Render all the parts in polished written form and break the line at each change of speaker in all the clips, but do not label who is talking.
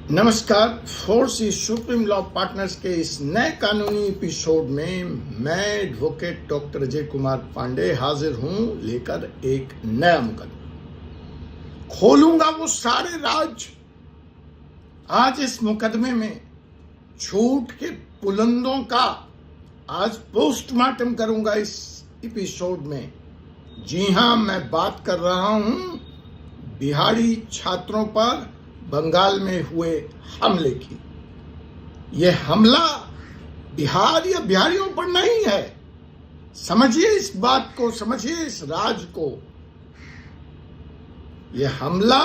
नमस्कार। Force supreme law partners के इस नए कानूनी एपिसोड में मैं एडवोकेट डॉक्टर अजय कुमार पांडे हाजिर हूं लेकर एक नया मुकदमा। खोलूंगा वो सारे राज। आज इस मुकदमे में झूठ के पुलंदों का आज पोस्टमार्टम करूंगा इस एपिसोड में। जी हां, मैं बात कर रहा हूं बिहारी छात्रों पर बंगाल में हुए हमले की। यह हमला बिहार या बिहारियों पर नहीं है। समझिए इस बात को, समझिए इस राज को। यह हमला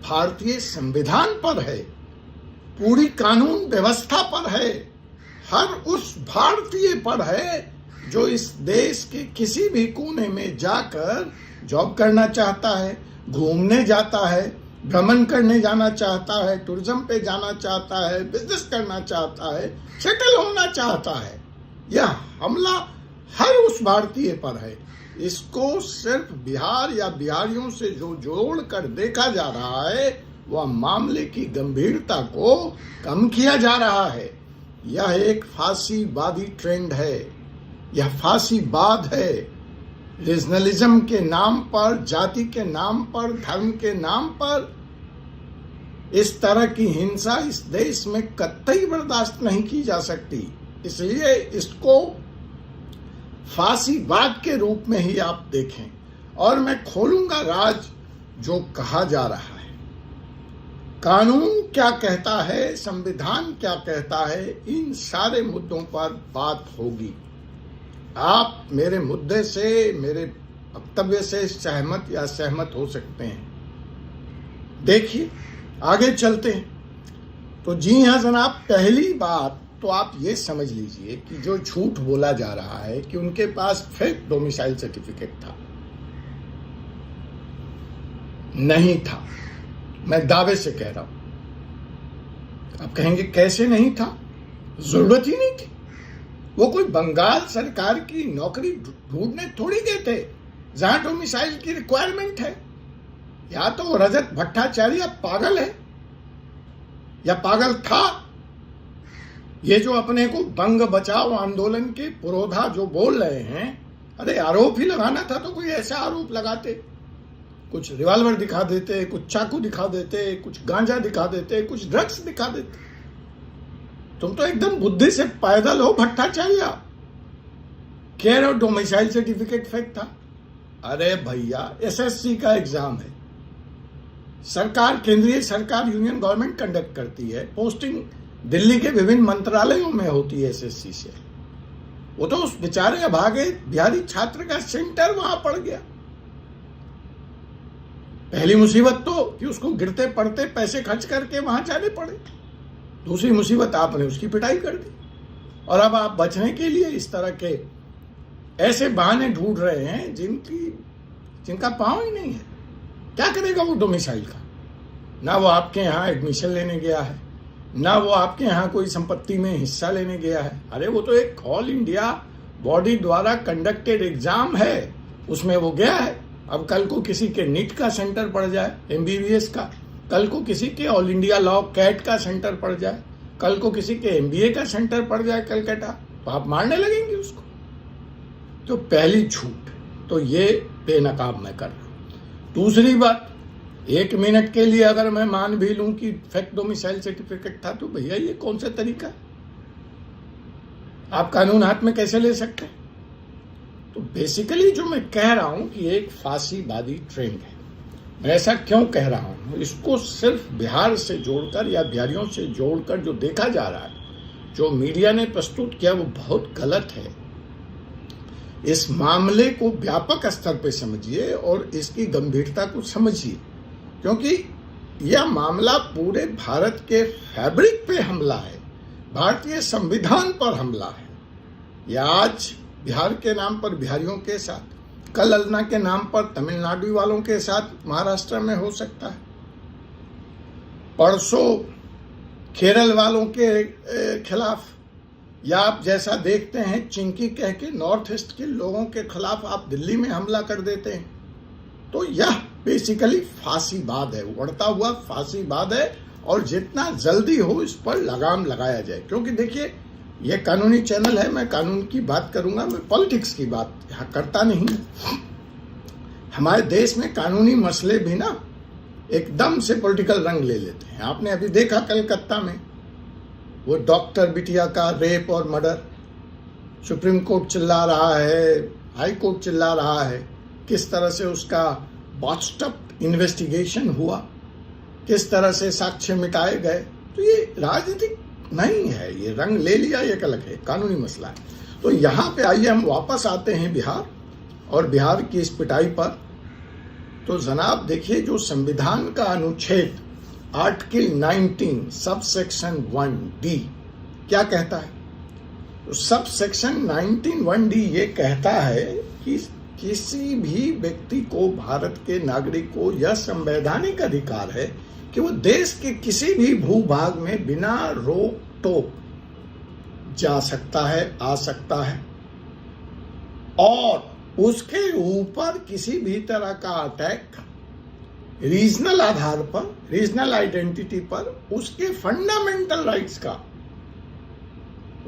भारतीय संविधान पर है, पूरी कानून व्यवस्था पर है, हर उस भारतीय पर है जो इस देश के किसी भी कोने में जाकर जॉब करना चाहता है, घूमने जाता है, भ्रमण करने जाना चाहता है, टूरिज्म पे जाना चाहता है, बिजनेस करना चाहता है, सेटल होना चाहता है। यह हमला हर उस भारतीय पर है। इसको सिर्फ बिहार या बिहारियों से जो जोड़ कर देखा जा रहा है वह मामले की गंभीरता को कम किया जा रहा है। यह एक फांसीवादी ट्रेंड है, यह फांसीवाद है। रीजनलिज्म के नाम पर, जाति के नाम पर, धर्म के नाम पर इस तरह की हिंसा इस देश में कतई बर्दाश्त नहीं की जा सकती। इसलिए इसको फांसीवाद के रूप में ही आप देखें। और मैं खोलूंगा राज जो कहा जा रहा है। कानून क्या कहता है, संविधान क्या कहता है, इन सारे मुद्दों पर बात होगी। आप मेरे मुद्दे से, मेरे वक्तव्य से सहमत या असहमत हो सकते हैं। देखिए, आगे चलते हैं। तो जी हां जनाब, पहली बात तो आप ये समझ लीजिए कि जो झूठ बोला जा रहा है कि उनके पास फेक डोमिसाइल सर्टिफिकेट था, नहीं था। मैं दावे से कह रहा हूं। आप कहेंगे कैसे नहीं था? जरूरत ही नहीं थी। वो कोई बंगाल सरकार की नौकरी ढूंढने थोड़ी गए थे जहां डोमिसाइल की रिक्वायरमेंट है। या तो रजत भट्टाचार्य पागल है या पागल था। ये जो अपने को बंग बचाओ आंदोलन के पुरोधा जो बोल रहे हैं, अरे आरोप ही लगाना था तो कोई ऐसा आरोप लगाते, कुछ रिवॉल्वर दिखा देते, कुछ चाकू दिखा देते, कुछ गांजा दिखा देते, कुछ ड्रग्स दिखा देते। तुम तो एकदम बुद्धि से पैदल हो भट्टाचार्य। कह रहे हो डोमिसाइल सर्टिफिकेट फेक था। अरे भैया, एसएससी का एग्जाम है, सरकार, केंद्रीय सरकार, यूनियन गवर्नमेंट कंडक्ट करती है। पोस्टिंग दिल्ली के विभिन्न मंत्रालयों में होती है एसएससी से। वो तो उस बेचारे अभागे बिहारी छात्र का सेंटर वहां पड़ गया। पहली मुसीबत तो कि उसको गिरते पड़ते पैसे खर्च करके वहां जाने पड़े। दूसरी मुसीबत आपने उसकी पिटाई कर दी। और अब आप बचने के लिए इस तरह के ऐसे बहाने ढूंढ रहे हैं जिनका पांव ही नहीं है। क्या करेगा वो डोमिसाइल का? ना वो आपके यहाँ एडमिशन लेने गया है, ना वो आपके यहाँ कोई संपत्ति में हिस्सा लेने गया है। अरे वो तो एक ऑल इंडिया बॉडी द्वारा कंडक्टेड एग्जाम है, उसमें वो गया है। अब कल को किसी के नीट का सेंटर पड़ जाए, एमबीबीएस का, कल को किसी के ऑल इंडिया लॉ कैट का सेंटर पड़ जाए, कल को किसी के एमबीए का सेंटर पड़ जाए कलकत्ता, तो आप मारने लगेंगे उसको। तो पहली झूठ तो ये बेनकाब मैं कर रहा हूं। दूसरी बात, 1 मिनट के लिए अगर मैं मान भी लूं कि फेक डोमिसाइल सर्टिफिकेट था, तो भैया ये कौन सा तरीका है? आप कानून हाथ में कैसे ले सकते हैं? तो बेसिकली जो मैं कह रहा हूं कि एक फांसीवादी ट्रेंड है। मैं ऐसा क्यों कह रहा हूं? इसको सिर्फ बिहार से जोड़कर या बिहारियों से जोड़कर जो देखा जा रहा है, जो मीडिया ने प्रस्तुत किया, वो बहुत गलत है। इस मामले को व्यापक स्तर पर समझिए और इसकी गंभीरता को समझिए, क्योंकि यह मामला पूरे भारत के फैब्रिक पे हमला है, भारतीय संविधान पर हमला है। यह आज बिहार के नाम पर बिहारियों के साथ, कल अलना के नाम पर तमिलनाडु वालों के साथ महाराष्ट्र में हो सकता है, परसों केरल वालों के खिलाफ, या आप जैसा देखते हैं चिंकी कह के नॉर्थ ईस्ट के लोगों के खिलाफ आप दिल्ली में हमला कर देते हैं। तो यह बेसिकली फांसीवाद है, उड़ता हुआ फांसीवाद है। और जितना जल्दी हो इस पर लगाम लगाया जाए। क्योंकि देखिए, ये कानूनी चैनल है, मैं कानून की बात करूंगा, मैं पॉलिटिक्स की बात यहाँ करता नहीं। हमारे देश में कानूनी मसले भी ना एकदम से पॉलिटिकल रंग ले लेते हैं। आपने अभी देखा कलकत्ता में वो डॉक्टर बिटिया का रेप और मर्डर, सुप्रीम कोर्ट चिल्ला रहा है, हाई कोर्ट चिल्ला रहा है, किस तरह से उसका बॉटस्टअप इन्वेस्टिगेशन हुआ, किस तरह से साक्ष्य मिटाए गए। तो ये राजनीतिक नहीं है, ये रंग ले लिया, ये अलग है, कानूनी मसला है। तो यहाँ पे आइए हम वापस आते हैं बिहार और बिहार की इस पिटाई पर। तो जनाब देखिए, जो संविधान का अनुच्छेद आर्टिकल 19 सब सेक्शन 1D क्या कहता है? तो सब सेक्शन 19(1)D ये कहता है कि किसी भी व्यक्ति को, भारत के नागरिक को यह संवैधानिक अधिकार है कि वो देश के किसी भी भूभाग में बिना रोक टोक जा सकता है, आ सकता है, और उसके ऊपर किसी भी तरह का अटैक रीजनल आधार पर, रीजनल आइडेंटिटी पर, उसके फंडामेंटल राइट्स का,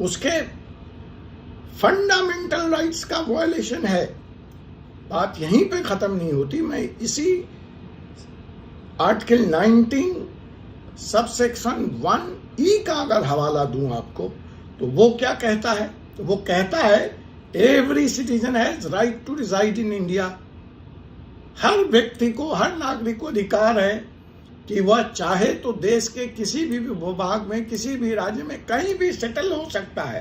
उसके फंडामेंटल राइट्स का वायलेशन है। बात यहीं पे खत्म नहीं होती। मैं इसी आर्टिकल 19 सब सेक्शन 1E का अगर हवाला दूं आपको, तो वो क्या कहता है? तो वो कहता है every citizen has right to reside in India. हर व्यक्ति को, हर नागरिक को अधिकार है कि वह चाहे तो देश के किसी भी भूभाग में, किसी भी राज्य में, कहीं भी सेटल हो सकता है।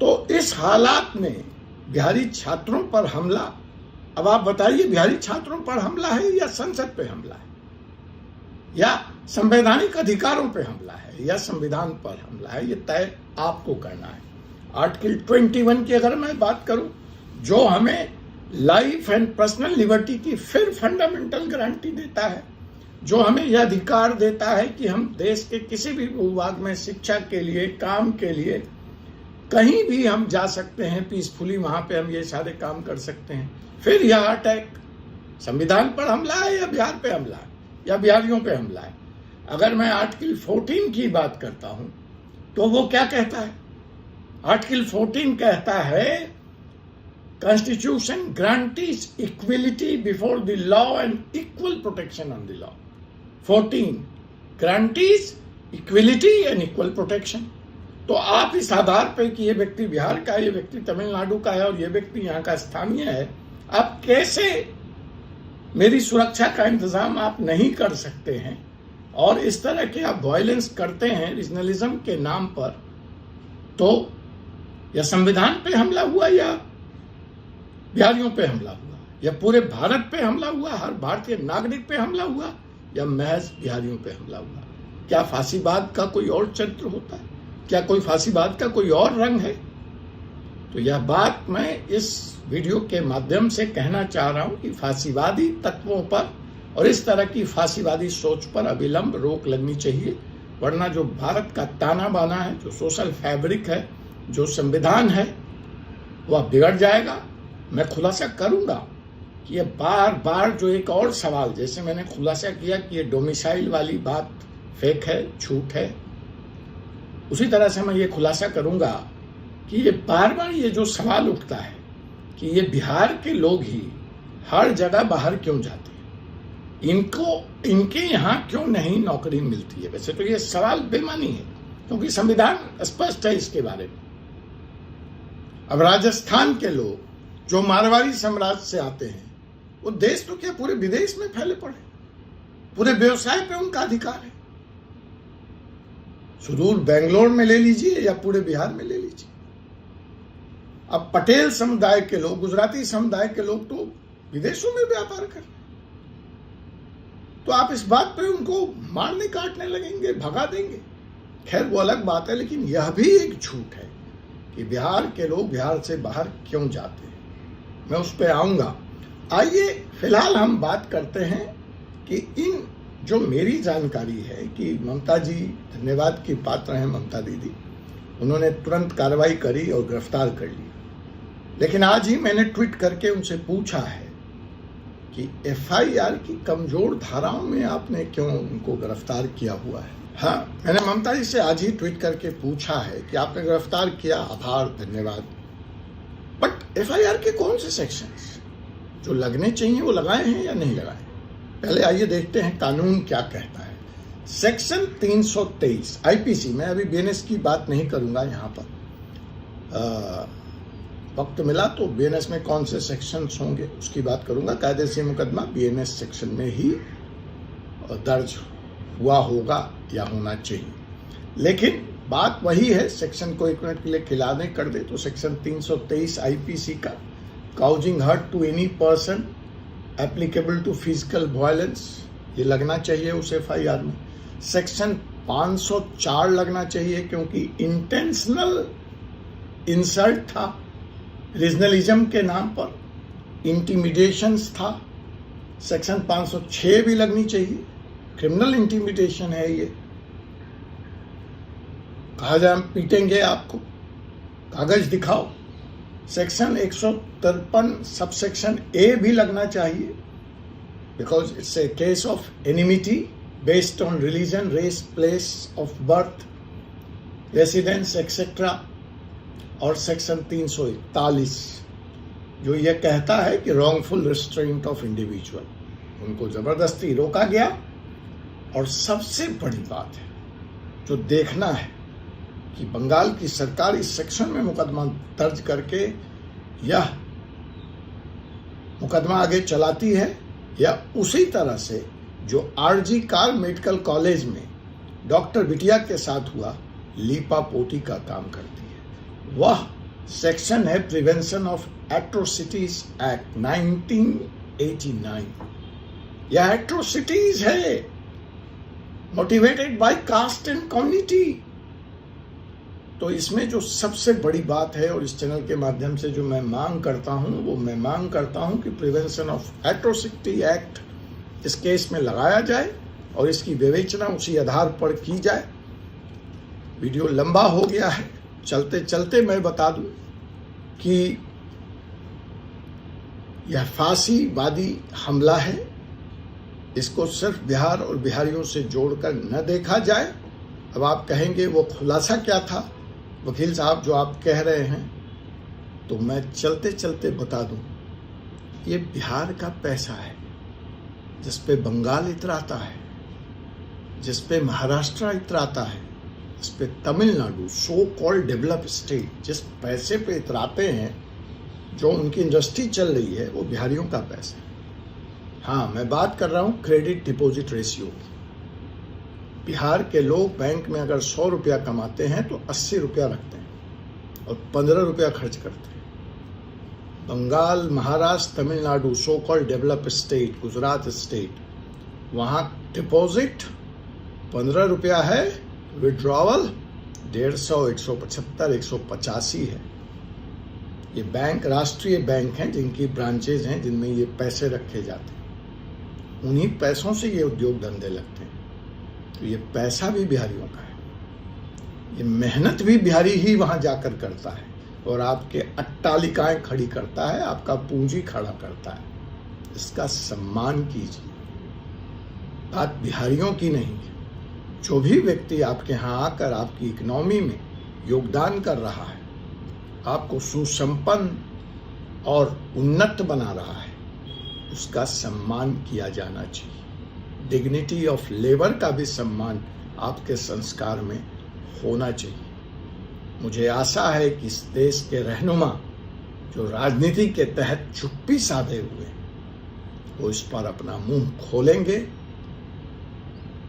तो इस हालात में बिहारी छात्रों पर हमला, अब आप बताइए, बिहारी छात्रों पर हमला है या संसद पे हमला है, या संवैधानिक अधिकारों पे हमला है, या संविधान पर हमला है? ये तय आपको करना है। आर्टिकल 21 की अगर मैं बात करूं, जो हमें लाइफ एंड पर्सनल लिबर्टी की फिर फंडामेंटल गारंटी देता है, जो हमें यह अधिकार देता है कि हम देश के किसी भी भूभाग में शिक्षा के लिए, काम के लिए कहीं भी हम जा सकते हैं पीसफुली, वहां पे हम ये सारे काम कर सकते हैं। फिर यह अटैक संविधान पर हमला है या बिहार पे हमला है या बिहारियों पे हमला है? अगर मैं आर्टिकल 14 की बात करता हूं, तो वो क्या कहता है? आर्टिकल 14 कहता है Constitution guarantees equality before the law and equal protection on the law. 14 guarantees equality and equal protection. तो आप इस आधार पर कि ये व्यक्ति बिहार का, ये व्यक्ति तमिलनाडु का है और ये व्यक्ति यहाँ का स्थानीय है, आप कैसे मेरी सुरक्षा का इंतजाम आप नहीं कर सकते हैं? और इस तरह के आप वायलेंस करते हैं रीजनलिज्म के नाम पर। तो या संविधान पे हमला हुआ, या बिहारियों पे हमला हुआ, या पूरे भारत पे हमला हुआ, हर भारतीय नागरिक पे हमला हुआ, या महज बिहारियों पे हमला हुआ? क्या फांसीवाद का कोई और चरित्र होता है? क्या कोई फांसीवाद का कोई और रंग है? तो यह बात मैं इस वीडियो के माध्यम से कहना चाह रहा हूं कि फांसीवादी तत्वों पर और इस तरह की फांसीवादी सोच पर अविलंब रोक लगनी चाहिए, वरना जो भारत का ताना बाना है, जो सोशल फैब्रिक है, जो संविधान है, वह बिगड़ जाएगा। मैं खुलासा करूंगा कि ये बार बार जो एक और सवाल, जैसे मैंने खुलासा किया कि ये डोमिसाइल वाली बात फेक है, झूठ है, उसी तरह से मैं ये खुलासा करूंगा कि ये बार बार ये जो सवाल उठता है कि ये बिहार के लोग ही हर जगह बाहर क्यों जाते हैं, इनके यहाँ क्यों नहीं नौकरी मिलती है? वैसे तो ये सवाल बेमानी है, क्योंकि संविधान स्पष्ट है इसके बारे में। अब राजस्थान के लोग जो मारवाड़ी साम्राज्य से आते हैं, वो देश तो क्या पूरे विदेश में फैले पड़े, पूरे व्यवसाय पे उनका अधिकार है। सुदूर बेंगलोर में ले लीजिए या पूरे बिहार में ले लीजिए। अब पटेल समुदाय के लोग, गुजराती समुदाय के लोग तो विदेशों में व्यापार कर रहे हैं। तो आप इस बात पे उनको मारने काटने लगेंगे, भगा देंगे, खैर वो अलग बात है। लेकिन यह भी एक झूठ है कि बिहार के लोग बिहार से बाहर क्यों जाते हैं, मैं उस पर आऊंगा। आइए फिलहाल हम बात करते हैं कि इन जो मेरी जानकारी है कि ममता जी धन्यवाद की पात्र हैं, ममता दीदी, उन्होंने तुरंत कार्रवाई करी और गिरफ्तार कर लिया। लेकिन आज ही मैंने ट्वीट करके उनसे पूछा है कि एफआईआर की कमजोर धाराओं में आपने क्यों उनको गिरफ्तार किया हुआ है। हाँ, मैंने ममता जी से आज ही ट्वीट करके पूछा है कि आपने गिरफ्तार किया, आभार, धन्यवाद, बट एफआईआर के कौन से सेक्शंस जो लगने चाहिए वो लगाए हैं या नहीं लगाए। पहले आइए देखते हैं कानून क्या कहता है। सेक्शन 323 आईपीसी, मैं अभी बीएनएस की बात नहीं करूंगा यहाँ पर, वक्त मिला तो बीएनएस में कौन से सेक्शंस होंगे उसकी बात करूंगा। कायदेसी मुकदमा बीएनएस सेक्शन में ही दर्ज हुआ होगा या होना चाहिए, लेकिन बात वही है। सेक्शन को एक मिनट के लिए खिलाने कर दे तो सेक्शन 323 आईपीसी का causing hurt to any person applicable to physical violence, ये लगना चाहिए उस एफआईआर में। सेक्शन 504 लगना चाहिए क्योंकि इंटेंशनल इंसल्ट था, रीजनलिज्म के नाम पर इंटिमिडेशंस था। सेक्शन 506 भी लगनी चाहिए, क्रिमिनल इंटिमिडेशन है ये, कहा जाए हम पीटेंगे आपको, कागज दिखाओ। सेक्शन 153 सबसेक्शन ए भी लगना चाहिए because it's a case of enmity based on religion, race, place of birth, residence etcetera. और सेक्शन 341 जो ये कहता है कि रॉन्गफुल रिस्ट्रेंट ऑफ इंडिविजुअल, उनको जबरदस्ती रोका गया। और सबसे बड़ी बात है जो देखना है कि बंगाल की सरकार इस सेक्शन में मुकदमा दर्ज करके यह मुकदमा आगे चलाती है या उसी तरह से जो आरजी कार मेडिकल कॉलेज में डॉक्टर बिटिया के साथ हुआ लीपा पोती का काम करती है। वह सेक्शन है प्रिवेंशन ऑफ एट्रोसिटीज एक्ट 1989। यह एट्रोसिटीज है motivated by caste and community. तो इसमें जो सबसे बड़ी बात है और इस चैनल के माध्यम से जो मैं मांग करता हूं वो मैं मांग करता हूं कि प्रिवेंशन ऑफ एट्रोसिटी एक्ट इस केस में लगाया जाए और इसकी विवेचना उसी आधार पर की जाए। वीडियो लंबा हो गया है, चलते चलते मैं बता दूं कि यह फांसीवादी हमला है, इसको सिर्फ बिहार और बिहारियों से जोड़कर न देखा जाए। अब आप कहेंगे वो खुलासा क्या था वकील साहब जो आप कह रहे हैं, तो मैं चलते चलते बता दूं, ये बिहार का पैसा है जिस पे बंगाल इतराता है, जिस पे महाराष्ट्र इतराता है, जिस पे Tamil Nadu so called develop state जिस पैसे पे इतराते हैं, जो उनकी इंडस्ट्री चल रही है वो बिहारियों का पैसा है। हाँ, मैं बात कर रहा हूँ क्रेडिट डिपॉजिट रेशियो की। बिहार के लोग बैंक में अगर 100 रुपया कमाते हैं तो 80 रुपया रखते हैं और 15 रुपया खर्च करते हैं। Bengal, Maharashtra, Tamil Nadu so called develop state, Gujarat state, वहाँ डिपॉजिट 15 रुपया है, विड्रॉवल 150, 175, 185 है। ये बैंक राष्ट्रीय बैंक हैं जिनकी ब्रांचेज हैं जिनमें ये पैसे रखे जाते हैं, उन्हीं पैसों से ये उद्योग धंधे लगते हैं। तो ये पैसा भी बिहारियों का है, ये मेहनत भी बिहारी ही वहां जाकर करता है और आपके अट्टालिकाएं खड़ी करता है, आपका पूंजी खड़ा करता है। इसका सम्मान कीजिए। बात बिहारियों की नहीं है। जो भी व्यक्ति आपके यहाँ आकर आपकी इकोनॉमी में योगदान कर रहा है, आपको सुसंपन्न और उन्नत बना रहा है, उसका सम्मान किया जाना चाहिए। डिग्निटी ऑफ लेबर का भी सम्मान आपके संस्कार में होना चाहिए। मुझे आशा है कि इस देश के रहनुमा जो राजनीति के तहत चुप्पी साधे हुए वो इस पर अपना मुंह खोलेंगे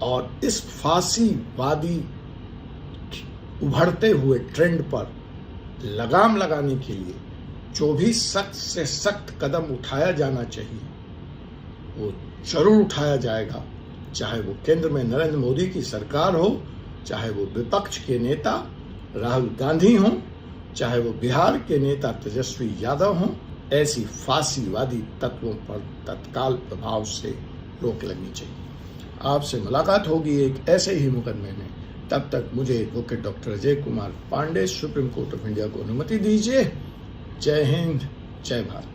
और इस फांसीवादी उभरते हुए ट्रेंड पर लगाम लगाने के लिए जो भी सख्त से सख्त कदम उठाया जाना चाहिए वो जरूर उठाया जाएगा। चाहे वो केंद्र में नरेंद्र मोदी की सरकार हो, चाहे वो विपक्ष के नेता राहुल गांधी हों, चाहे वो बिहार के नेता तेजस्वी यादव हों, ऐसी फांसीवादी तत्वों पर तत्काल प्रभाव से रोक लगनी चाहिए। आपसे मुलाकात होगी एक ऐसे ही मुकदमे में। तब तक मुझे advocate doctor Ajay Kumar Pandey, supreme court of India को अनुमति दीजिए। जय हिंद, जय भारत।